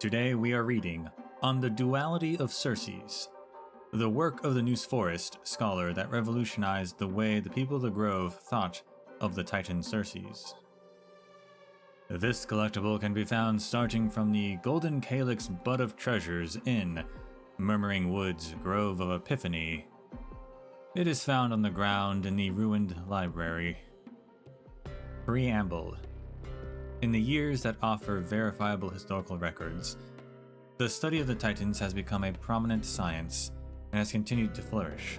Today we are reading On the Duality of Cerces, the work of the New Forest scholar that revolutionized the way the people of the Grove thought of the Titan Cerces. This collectible can be found starting from the Golden Calyx Bud of Treasures in Murmuring Woods Grove of Epiphany. It is found on the ground in the ruined library. Preamble. In the years that offer verifiable historical records, the study of the Titans has become a prominent science and has continued to flourish.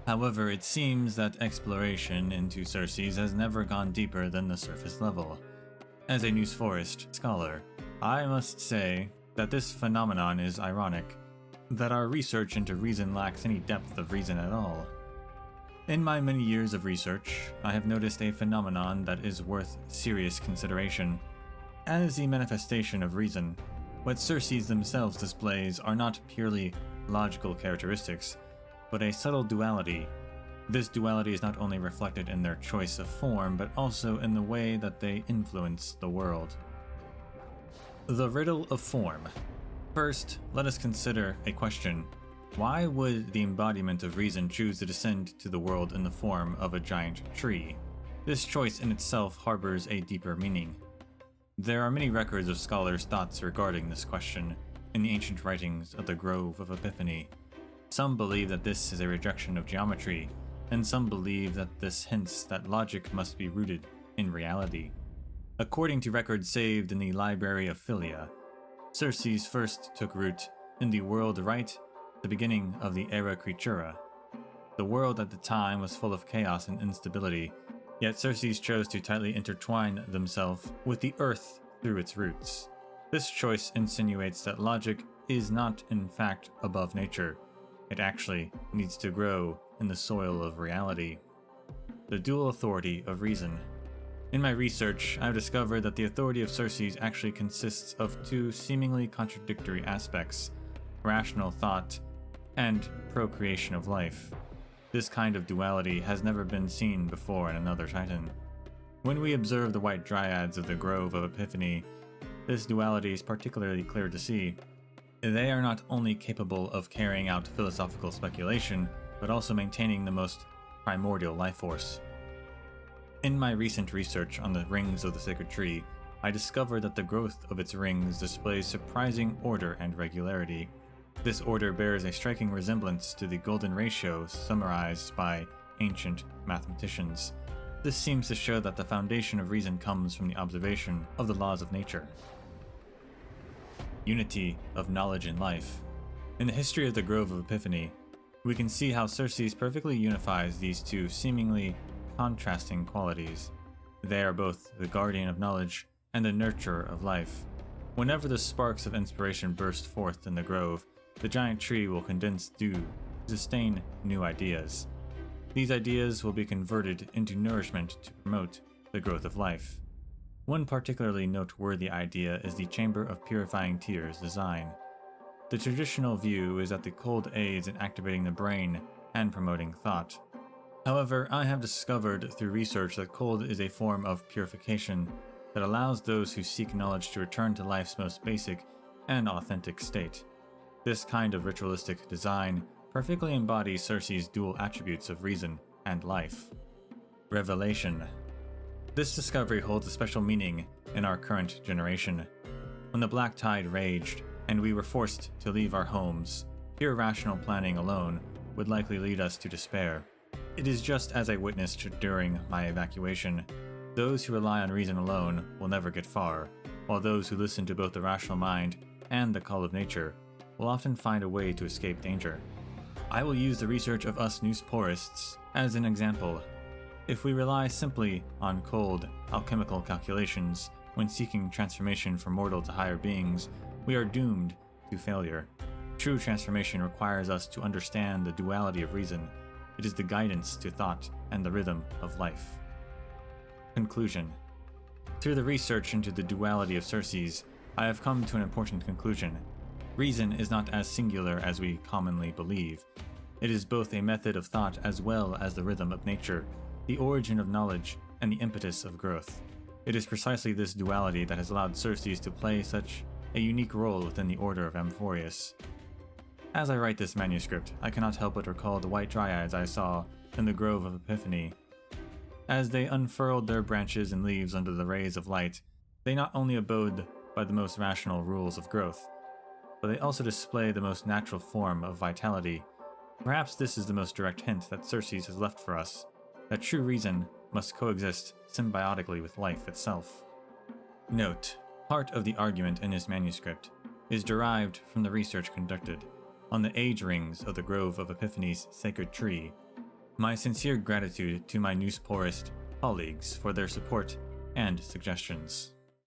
However, it seems that exploration into Cerces has never gone deeper than the surface level. As a New Forest scholar, I must say that this phenomenon is ironic, that our research into reason lacks any depth of reason at all. In my many years of research, I have noticed a phenomenon that is worth serious consideration. As the manifestation of reason, what Cerces themselves displays are not purely logical characteristics, but a subtle duality. This duality is not only reflected in their choice of form, but also in the way that they influence the world. The riddle of form. First, let us consider a question. Why would the embodiment of reason choose to descend to the world in the form of a giant tree? This choice in itself harbors a deeper meaning. There are many records of scholars' thoughts regarding this question in the ancient writings of the Grove of Epiphany. Some believe that this is a rejection of geometry, and some believe that this hints that logic must be rooted in reality. According to records saved in the Library of Philia, Cerces first took root in the world right at the beginning of the Era Creatura. The world at the time was full of chaos and instability, yet Cerces chose to tightly intertwine themselves with the earth through its roots. This choice insinuates that logic is not in fact above nature. It actually needs to grow in the soil of reality. The dual authority of reason. In my research, I've discovered that the authority of Cerces actually consists of two seemingly contradictory aspects: rational thought and procreation of life. This kind of duality has never been seen before in another Titan. When we observe the white dryads of the Grove of Epiphany, this duality is particularly clear to see. They are not only capable of carrying out philosophical speculation, but also maintaining the most primordial life force. In my recent research on the rings of the sacred tree, I discovered that the growth of its rings displays surprising order and regularity. This order bears a striking resemblance to the golden ratio summarized by ancient mathematicians. This seems to show that the foundation of reason comes from the observation of the laws of nature. Unity of knowledge and life. In the history of the Grove of Epiphany, we can see how Cerces perfectly unifies these two seemingly contrasting qualities. They are both the guardian of knowledge and the nurturer of life. Whenever the sparks of inspiration burst forth in the grove, the giant tree will condense dew to sustain new ideas. These ideas will be converted into nourishment to promote the growth of life. One particularly noteworthy idea is the Chamber of Purifying Tears design. The traditional view is that the cold aids in activating the brain and promoting thought. However, I have discovered through research that cold is a form of purification that allows those who seek knowledge to return to life's most basic and authentic state. This kind of ritualistic design perfectly embodies Cerces' dual attributes of reason and life. Revelation. This discovery holds a special meaning in our current generation. When the Black Tide raged, and we were forced to leave our homes, pure rational planning alone would likely lead us to despair. It is just as I witnessed during my evacuation. Those who rely on reason alone will never get far, while those who listen to both the rational mind and the call of nature will often find a way to escape danger. I will use the research of us New Sporists as an example. If we rely simply on cold, alchemical calculations when seeking transformation from mortal to higher beings, we are doomed to failure. True transformation requires us to understand the duality of reason. It is the guidance to thought and the rhythm of life. Conclusion. Through the research into the duality of Cerces, I have come to an important conclusion. Reason is not as singular as we commonly believe. It is both a method of thought as well as the rhythm of nature, the origin of knowledge, and the impetus of growth. It is precisely this duality that has allowed Cerces to play such a unique role within the Order of Amphorius. As I write this manuscript, I cannot help but recall the white dryads I saw in the Grove of Epiphany. As they unfurled their branches and leaves under the rays of light, they not only abode by the most rational rules of growth, but they also display the most natural form of vitality. Perhaps this is the most direct hint that Cerces has left for us, that true reason must coexist symbiotically with life itself. Note: part of the argument in this manuscript is derived from the research conducted on the age rings of the Grove of Epiphany's sacred tree. My sincere gratitude to my Newsporist colleagues for their support and suggestions.